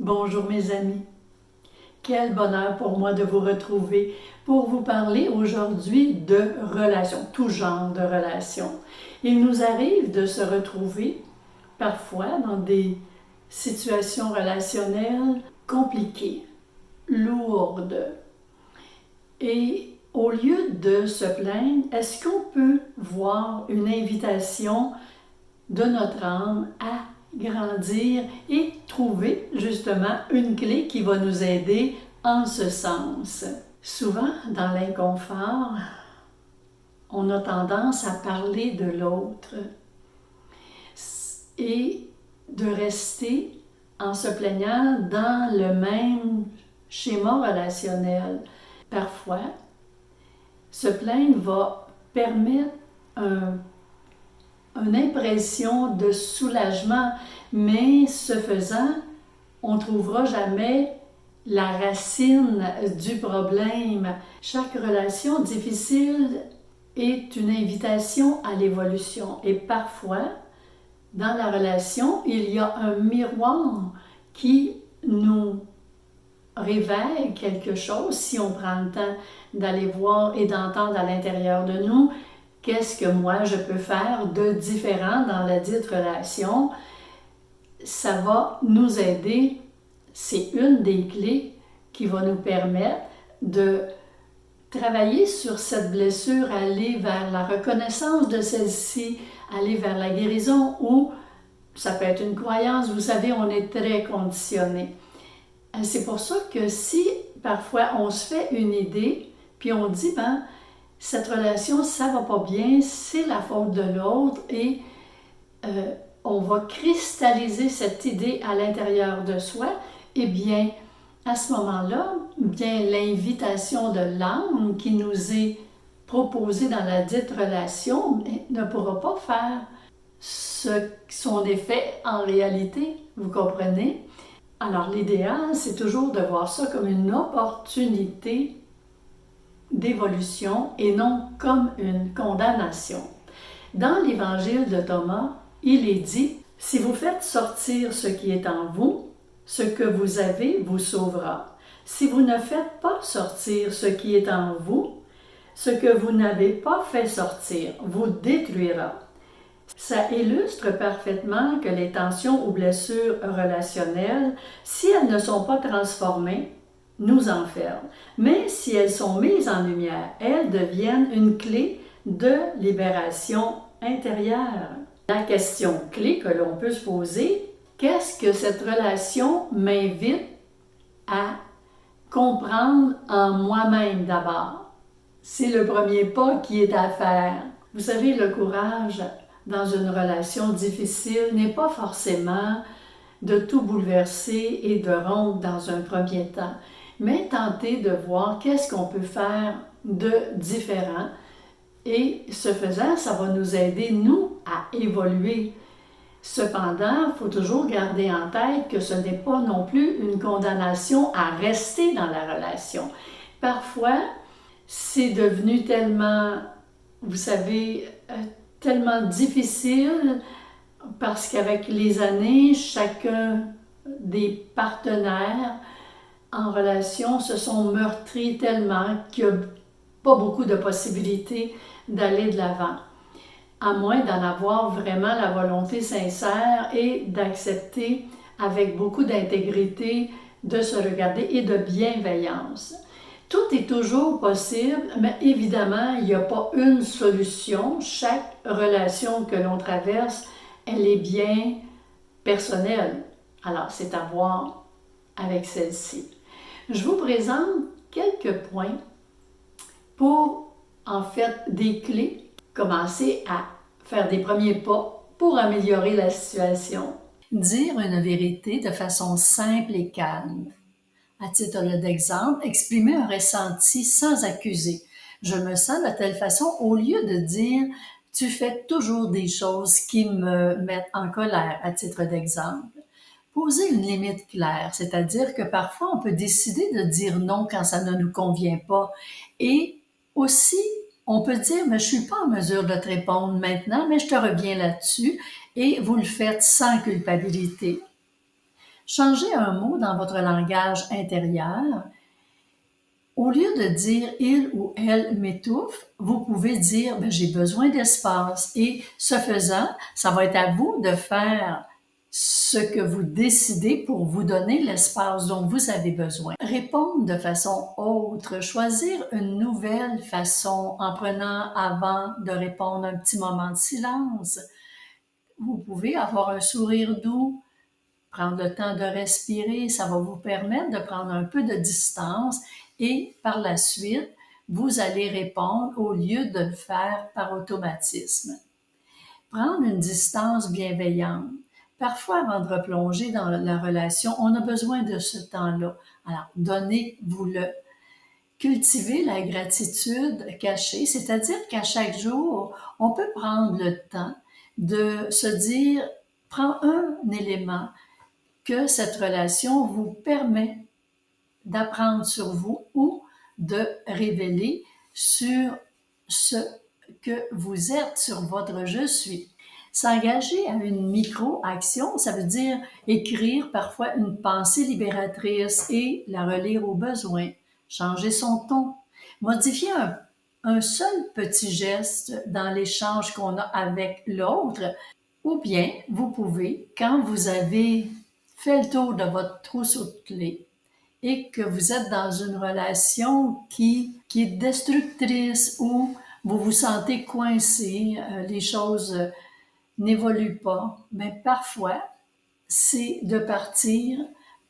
Bonjour mes amis, quel bonheur pour moi de vous retrouver pour vous parler aujourd'hui de relations, tout genre de relations. Il nous arrive de se retrouver parfois dans des situations relationnelles compliquées, lourdes. Et au lieu de se plaindre, est-ce qu'on peut voir une invitation de notre âme à grandir et trouver justement une clé qui va nous aider en ce sens? Souvent, dans l'inconfort, on a tendance à parler de l'autre et de rester en se plaignant dans le même schéma relationnel. Parfois, se plaindre va permettre une impression de soulagement, mais ce faisant, on ne trouvera jamais la racine du problème. Chaque relation difficile est une invitation à l'évolution et parfois, dans la relation, il y a un miroir qui nous révèle quelque chose si on prend le temps d'aller voir et d'entendre à l'intérieur de nous qu'est-ce que moi je peux faire de différent dans la dite relation. Ça va nous aider, c'est une des clés qui va nous permettre de travailler sur cette blessure, aller vers la reconnaissance de celle-ci, aller vers la guérison, ou ça peut être une croyance, vous savez, on est très conditionné. C'est pour ça que si parfois on se fait une idée, puis on dit, cette relation, ça va pas bien, c'est la faute de l'autre, et on va cristalliser cette idée à l'intérieur de soi, eh bien, à ce moment-là, bien l'invitation de l'âme qui nous est proposée dans la dite relation ne pourra pas faire son effet en réalité, vous comprenez? Alors l'idéal, c'est toujours de voir ça comme une opportunité d'évolution et non comme une condamnation. Dans l'évangile de Thomas, il est dit « Si vous faites sortir ce qui est en vous, ce que vous avez vous sauvera. Si vous ne faites pas sortir ce qui est en vous, ce que vous n'avez pas fait sortir vous détruira. » Ça illustre parfaitement que les tensions ou blessures relationnelles, si elles ne sont pas transformées, nous enferment. Mais si elles sont mises en lumière, elles deviennent une clé de libération intérieure. La question clé que l'on peut se poser, qu'est-ce que cette relation m'invite à comprendre en moi-même d'abord? C'est le premier pas qui est à faire. Vous savez, le courage dans une relation difficile n'est pas forcément de tout bouleverser et de rompre dans un premier temps, mais tenter de voir qu'est-ce qu'on peut faire de différent et ce faisant, ça va nous aider, nous, à évoluer. Cependant, il faut toujours garder en tête que ce n'est pas non plus une condamnation à rester dans la relation. Parfois, c'est devenu tellement, vous savez, tellement difficile parce qu'avec les années, chacun des partenaires en relation se sont meurtris tellement qu'il n'y a pas beaucoup de possibilités d'aller de l'avant, à moins d'en avoir vraiment la volonté sincère et d'accepter avec beaucoup d'intégrité de se regarder et de bienveillance. Tout est toujours possible, mais évidemment, il n'y a pas une solution. Chaque relation que l'on traverse, elle est bien personnelle. Alors, c'est à voir avec celle-ci. Je vous présente quelques points pour, en fait, des clés, commencer à faire des premiers pas pour améliorer la situation. Dire une vérité de façon simple et calme. À titre d'exemple, exprimer un ressenti sans accuser. Je me sens de telle façon, au lieu de dire « tu fais toujours des choses qui me mettent en colère », à titre d'exemple. Poser une limite claire, c'est-à-dire que parfois on peut décider de dire non quand ça ne nous convient pas. Et aussi, on peut dire « mais je ne suis pas en mesure de te répondre maintenant, mais je te reviens là-dessus » et vous le faites sans culpabilité. Changez un mot dans votre langage intérieur. Au lieu de dire « il ou elle m'étouffe », vous pouvez dire « j'ai besoin d'espace » et ce faisant, ça va être à vous de faire ce que vous décidez pour vous donner l'espace dont vous avez besoin. Répondre de façon autre, choisir une nouvelle façon en prenant avant de répondre un petit moment de silence. Vous pouvez avoir un sourire doux, prendre le temps de respirer, ça va vous permettre de prendre un peu de distance et par la suite, vous allez répondre au lieu de le faire par automatisme. Prendre une distance bienveillante. Parfois, avant de replonger dans la relation, on a besoin de ce temps-là. Alors, donnez-vous-le. Cultivez la gratitude cachée, c'est-à-dire qu'à chaque jour, on peut prendre le temps de se dire, prends un élément que cette relation vous permet d'apprendre sur vous ou de révéler sur ce que vous êtes, sur votre je suis. S'engager à une micro-action, ça veut dire écrire parfois une pensée libératrice et la relire au besoin, changer son ton, modifier un seul petit geste dans l'échange qu'on a avec l'autre, ou bien vous pouvez, quand vous avez fait le tour de votre trousseau de clés, et que vous êtes dans une relation qui est destructrice ou vous vous sentez coincé, les choses n'évoluent pas, mais parfois, c'est de partir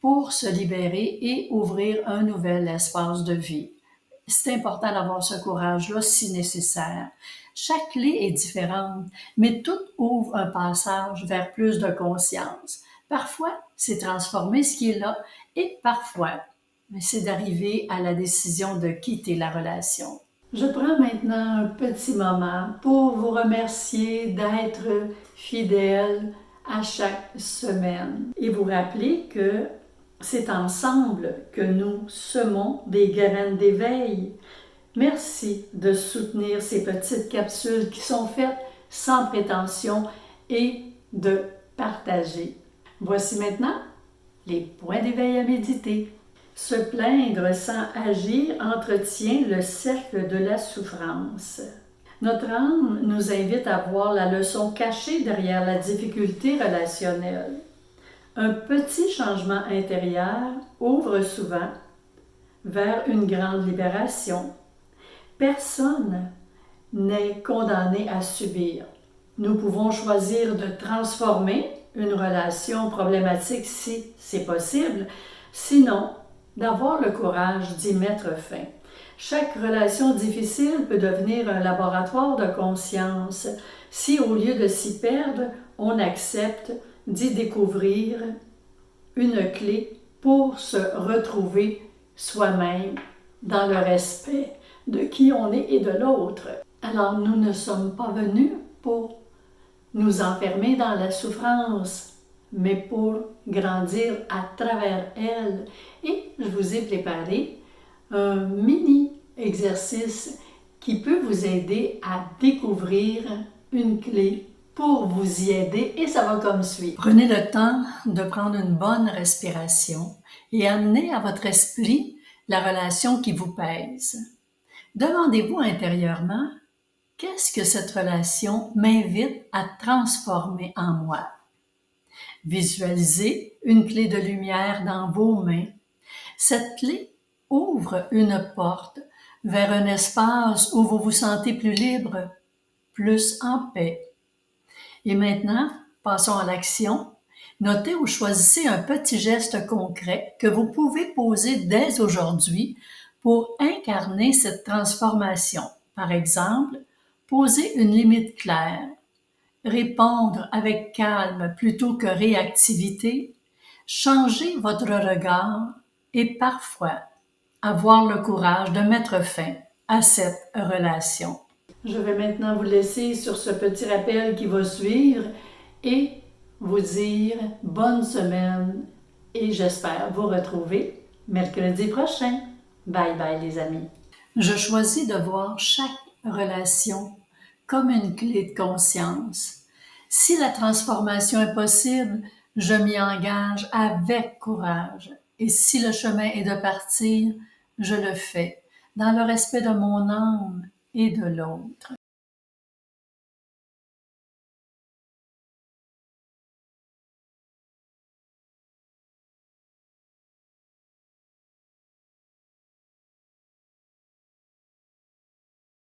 pour se libérer et ouvrir un nouvel espace de vie. C'est important d'avoir ce courage-là si nécessaire. Chaque clé est différente, mais tout ouvre un passage vers plus de conscience. Parfois, c'est transformer ce qui est là et parfois, c'est d'arriver à la décision de quitter la relation. Je prends maintenant un petit moment pour vous remercier d'être fidèle à chaque semaine et vous rappeler que c'est ensemble que nous semons des graines d'éveil. Merci de soutenir ces petites capsules qui sont faites sans prétention et de partager. Voici maintenant les points d'éveil à méditer. Se plaindre sans agir entretient le cercle de la souffrance. Notre âme nous invite à voir la leçon cachée derrière la difficulté relationnelle. Un petit changement intérieur ouvre souvent vers une grande libération. Personne n'est condamné à subir. Nous pouvons choisir de transformer une relation problématique si c'est possible, sinon d'avoir le courage d'y mettre fin. Chaque relation difficile peut devenir un laboratoire de conscience si, au lieu de s'y perdre, on accepte d'y découvrir une clé pour se retrouver soi-même dans le respect de qui on est et de l'autre. Alors, nous ne sommes pas venus pour nous enfermer dans la souffrance, mais pour grandir à travers elle. Et je vous ai préparé un mini exercice qui peut vous aider à découvrir une clé pour vous y aider et ça va comme suit. Prenez le temps de prendre une bonne respiration et amenez à votre esprit la relation qui vous pèse. Demandez-vous intérieurement, qu'est-ce que cette relation m'invite à transformer en moi? Visualisez une clé de lumière dans vos mains. Cette clé ouvre une porte vers un espace où vous vous sentez plus libre, plus en paix. Et maintenant, passons à l'action. Notez ou choisissez un petit geste concret que vous pouvez poser dès aujourd'hui pour incarner cette transformation. Par exemple, poser une limite claire, répondre avec calme plutôt que réactivité, changer votre regard et parfois avoir le courage de mettre fin à cette relation. Je vais maintenant vous laisser sur ce petit rappel qui va suivre et vous dire bonne semaine et j'espère vous retrouver mercredi prochain. Bye bye les amis. Je choisis de voir chaque relation comme une clé de conscience. Si la transformation est possible, Je m'y engage avec courage. Et si le chemin est de partir, je le fais, dans le respect de mon âme et de l'autre.